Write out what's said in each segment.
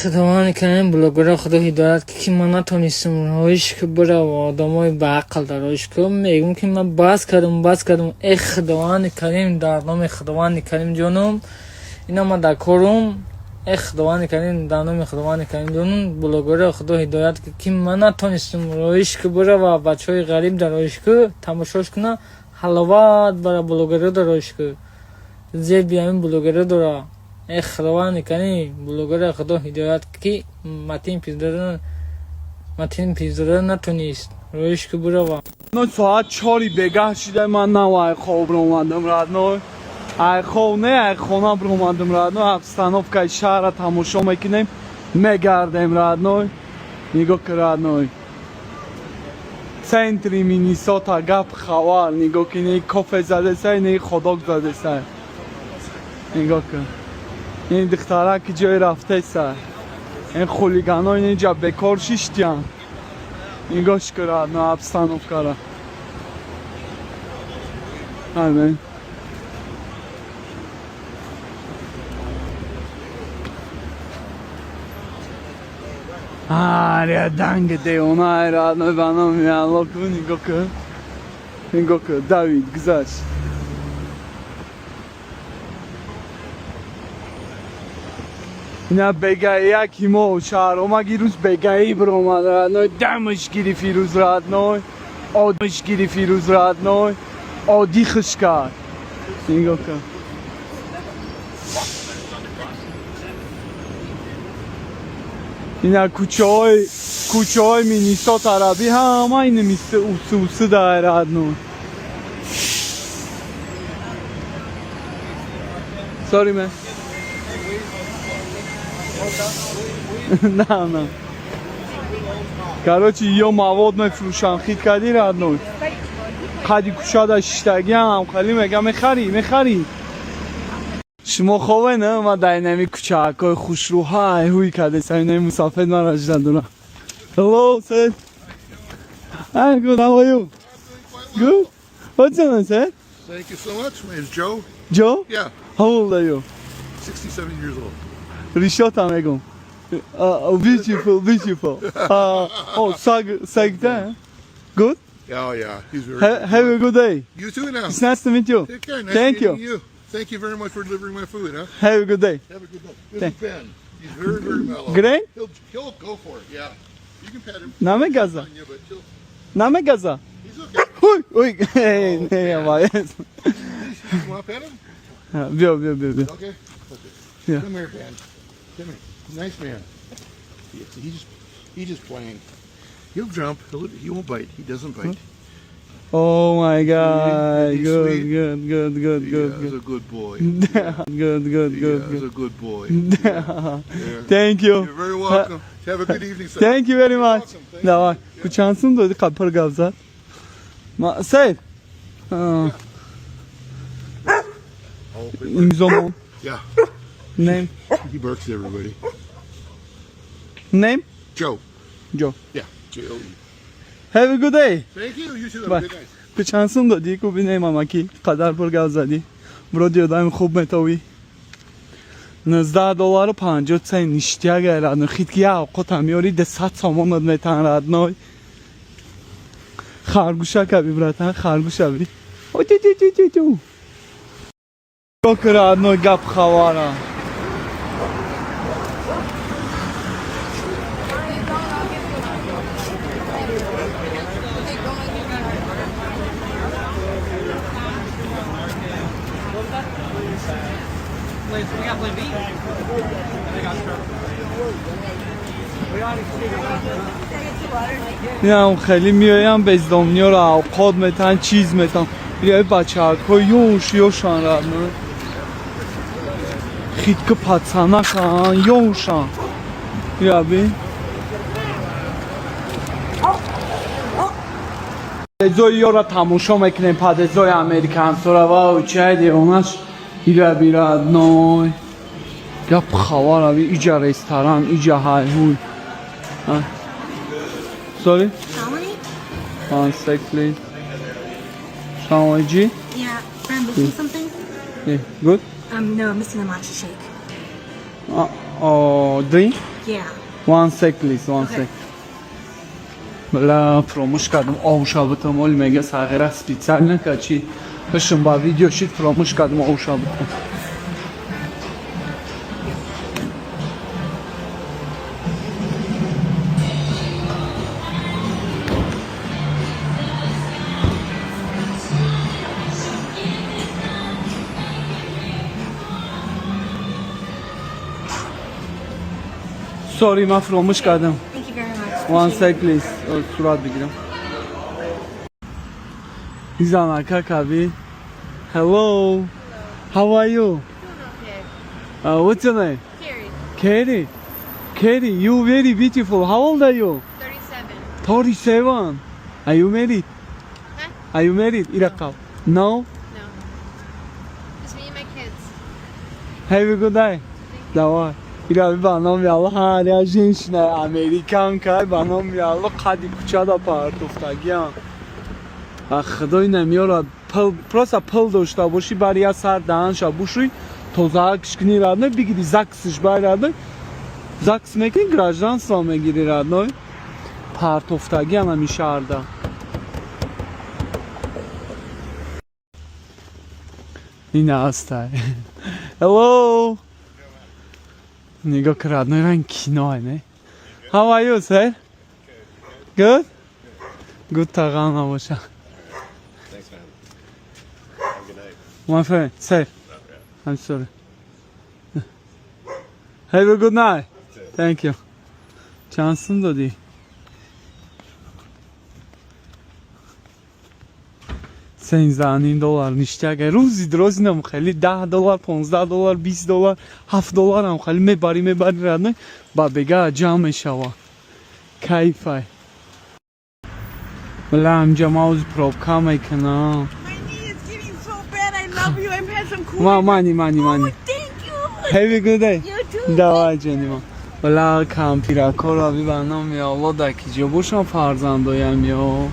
خداوند کنیم بلوگرها خدا هدایت که من نتونستم روش که بره و آدمای به عقل داروش که میگم که من باز کردم ای خداوند کریم در نام خداوند کریم جانم اینا من در کارم ای خداوند کریم در نام خداوند کریم جانم بلوگرها خدا هدایت که من نتونستم روش که بره و بچه های غریب داروش که تماشاش کنه حلاوت برای بلوگرها داروش که زیاد بیامین بلوگرها داره ای خداوند کنیم بلوگر خدا هدایت که متین پیزداره نتونست رویش که بره و ساعت 4 بگشیده من نه ای خواب رو اومدم ردنوی ای خواب نه ای خونه رو اومدم ردنوی ابستانوفکای شهر تماشا میکنیم میگردیم ردنوی نگاه که ردنوی سنتری مینیسوتا گپ خوار نگاه که نه کافه زده سای نه خداک زده سای نگاه که این دختره که جای رفته سر این خولیگان ها اینجا بکار شیشتیان نگاش کرد نه ابستانوف کرد همین آره دنگ دیونا ایراد نه بنا میان لکو نگاه که داوید گذاشت نه بگه یکی ما شهر اومه گیروز بگهی برومد رد نوی دمش گیری فیروز رد نوی آدمش گیری فیروز رد نوی آدی خش کرد نگاه کن اینه کوچه های مینیسات عربی همه اینه میسته اوسه در رد نوی ساری من نه короче ее مواد میفروشن خید کردی رد نوی خدی کوچه داشتگی هم خیلی میخری شما خوبه نه ما در نمی کوچه های خوش رو های هوی کرده سمینه مسافر من راجدن دونم hello sir hi good how are you good what's your name sir Thank you so much. My name is Joe. Joe Yeah, how old are you 67 years old. Rishot amegum. Beautiful. Oh, Sagda. Good? Oh yeah, he's very Have a good day. You too now. It's nice to meet you. Take care. Nice Thank meeting you. you. Thank you very much for delivering my food, huh? Have a good day. Have a good day. This is Ben. He's very, very mellow. Great? He'll go for it, yeah. You can pet him. Name Gaza. Yeah, but Name Gaza. he's okay. Oi. Hey, You want to pet him? Bio. Okay. Yeah. Come here, Ben. Come here. Nice man. He's just playing. He'll jump. He won't bite. He doesn't bite. Oh my God. He's Good. He's a good boy. Good. He's a good boy. Yeah. Thank you. You're very welcome. Have a good evening, sir. Thank you very much. Awesome. Thank Давай. Kuchansın da kapır gavzat. Say. Oh, İmzomon. yeah. Name. He barks at everybody. Name. Joe. Joe. Yeah. Joe. Have a good day. Thank you. You too. Have Bye. a good night. Kuchansın da دیگه ببینیم اما کی قدر پر گازدی برو دایم خوب متوی $19 50 سنت نیشتیا گردن خیت کیا قطعمیاری 100 سامان متن ردنای خرگوشه کبی براتن خرگوشه بی او تو ردنای گپ خواره نه خیلی میایم بزدامنیا رو اوقات متن چیز متن یه بچه ها یوشان رد خیلی که پتسانه کن یوشان یا بی پدزوی یا را تماشا میکنیم پدزوی امریکن سورا و چه دیونش ایره بیرد نای گپ خواه روی ایجا ریستران ایجا های هوی Sorry? One sec, please. Shamaji? Yeah, I'm missing something. Yeah, good? No, I'm missing a matcha shake. Drink? Yeah. One sec please, one Okay. sec. Бля, фромӯш кардам овушабитам оли мега сағира специально качи ҳашам ба видео шид фромӯш кардам овушабитам. Sorry, ман фромӯш кардам. Thank you very much. One sec please. Сурат бигирам. Изанака каби. Hello. How are you? What's your name? Carrie, Katie. Katie, you very beautiful. How old are you? 37. 37. Are you married? Huh? Are you married? Iraqal. No? No. Just me and my kids. Have a good day. Давай. Ира ба ном яла ҳар женщина американка ба ном яла қади кучада партофтагиам. А худой намёрад просто пул дошта боши бар я сар даанша бушуй тоза кишкини радной бигири заксиш бай радной закс мекини гражданство мегири радной партофтагиам ами шаҳрда. ин астай. Hello. Нигоҳ кар радной ранг киноа не. How are you, sir? Good? Good тағам набоша. Thanks, man. Have a good night. My friend, sir. I'm sorry. Have a good night. Thank you. Şansın da değil. $16 ништяга рӯзи дрозинам хеле $10 $15 $20 $7 хеле мебари радной ба бега ҷамъ мешава кайфай бала амҷа мауз пробка мекунам. My knee is getting so bad. I love you. I'm had some cool. мани Oh, thank you. Have a good day. You too. давай ҷонима бала кампиракора бибанам ё алло даки ҷо бошам фарзандоям ё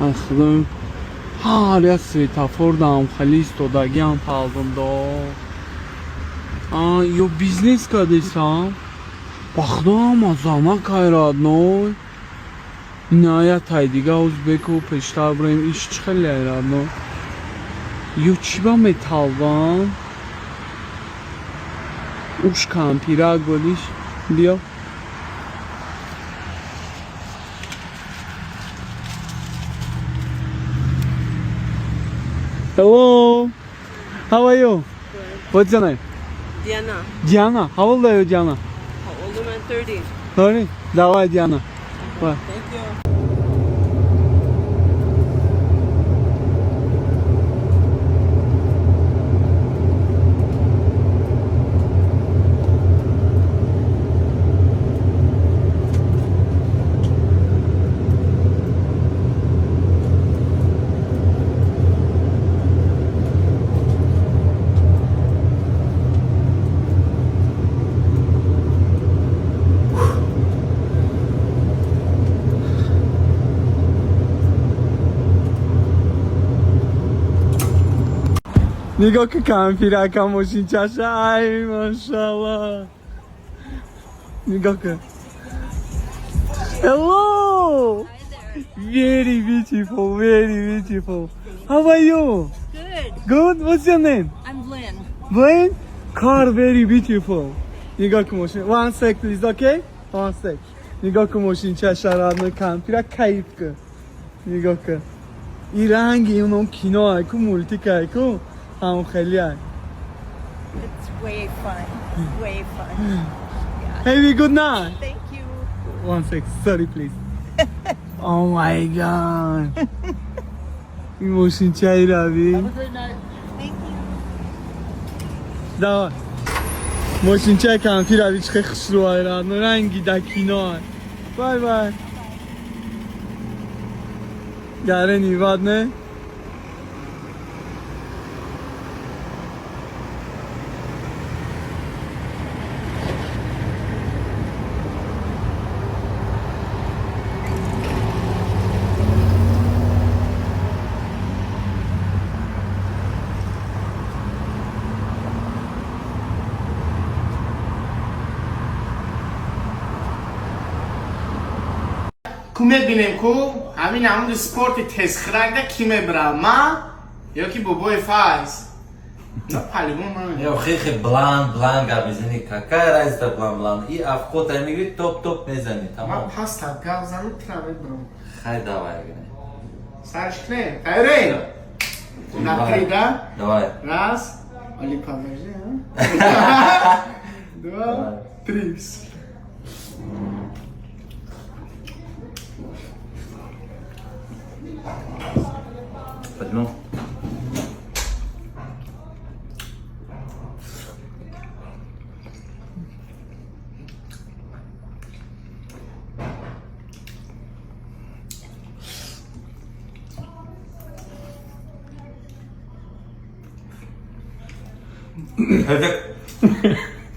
ай худоям ҳар як светофор дам хеле истодагиам палдумдо ё бизнес кардисам ба худоам азама кайрадной ная тайдига узбеку пештар бурем иш чӣ хеле айрадной ё чӣ ба металвам уш кампирак болиш биё Hello. How are you? What's your name? Diana, Diana. How old are you, Diana? how old am I? 30. Sorry. Давай, Diana. Bye. Thank you. نگاه که کمپیرکم ماشین چشه ای ماشالله نگاه که Hello. Very beautiful, very beautiful. How are you? Good. Good? What's your name? I'm Lynn. Blaine? Car very beautiful. نگاه که ماشین One sec please, okay? One sec. نگاه که ماشین چشه رادنو کمپیرک کیف که نگاه که این رنگی اونم کینا های که مولتی که که هم خیلی های It's way fun. Way fun. Have a good night. Thank you. One sec, sorry please. Oh my god. این ماشین چایی روی Thank you. давай ماشین چای کمپی روی چه خسرو های رادنو رنگی دکینا های بای بای گره نیواد نه کومه بینیم کو همین همون سپورت تسخرک ده کیمه برا ما یا کی بابای فایز نه پلیمون من Я хехе блан габизини какая разница блан и авкота не говорит топ не зани ما тамам پس تا گاو زمین ترامه برام хай давай гне سرش کنه تایره نفریده давай раз علی پامرجه ها два трис подну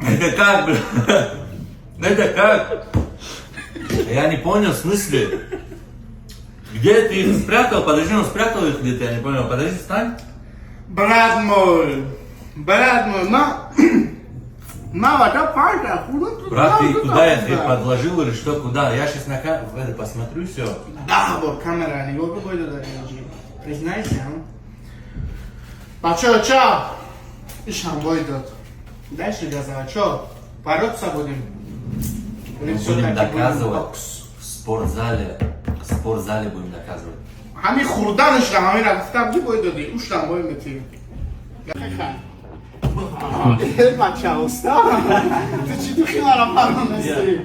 Это как, бля? Это как? Я не понял в смысле. Где ты их спрятал? Подожди, он спрятал их где-то, я не понял. Подожди, встань. براد مول ما вода парта Брат, ты куда я их подложил или что, куда? Я сейчас на камеру посмотрю все. да вот камера не вот какой-то даже признайся бачо ча ишам бойдот дальше газа чо бороться будем Будем доказывать в спортзале. В спортзале будем доказывать. همین خوردنش رو همین رفتم که باید دادی اوش رو باید بتیم بچه هستا تو چی تو خیلی پران هستی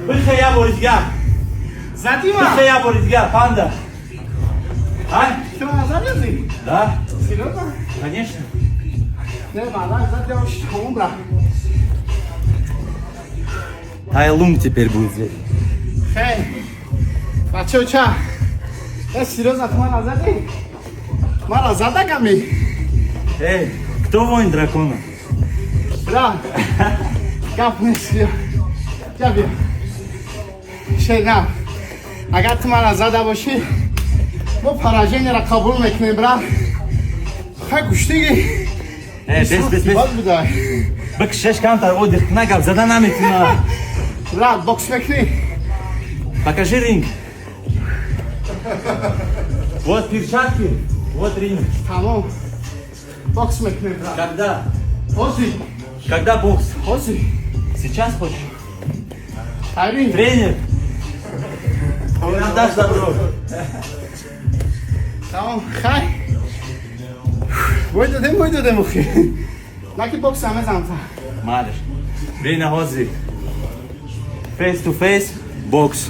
Быстро я боритьга. زدی Быстро من я боритьга, панда. А? تو من زدی Да, سیلوتا конечно. نه من زدی اوش کمون برا Айлум теперь будет здесь. خیلی بچه چه ای سیلوتا تو من زدی من زده کمی Эй, кто воин дракона? برا گپ نیست بیا بیا شیدم اگر تو من زده باشی ما پراژین را قبول میکنیم برا خیلی گوشتگی Без. باز بدای Быкшеш кантар, отдых, нагав, за динамик. برا بوکس میکنی Покажи ринг. Вот перчатки, вот ринг. تمام بوکس میکنیم برا Когда? حوزی Когда бокс? حوزی Сейчас хочешь? خیلی Тренер. Ты нам дашь добро. تمام خیلی باید دادیم مخی نکی بوکس همه زمتا Малыш. Время Хози. Face to face, бокс.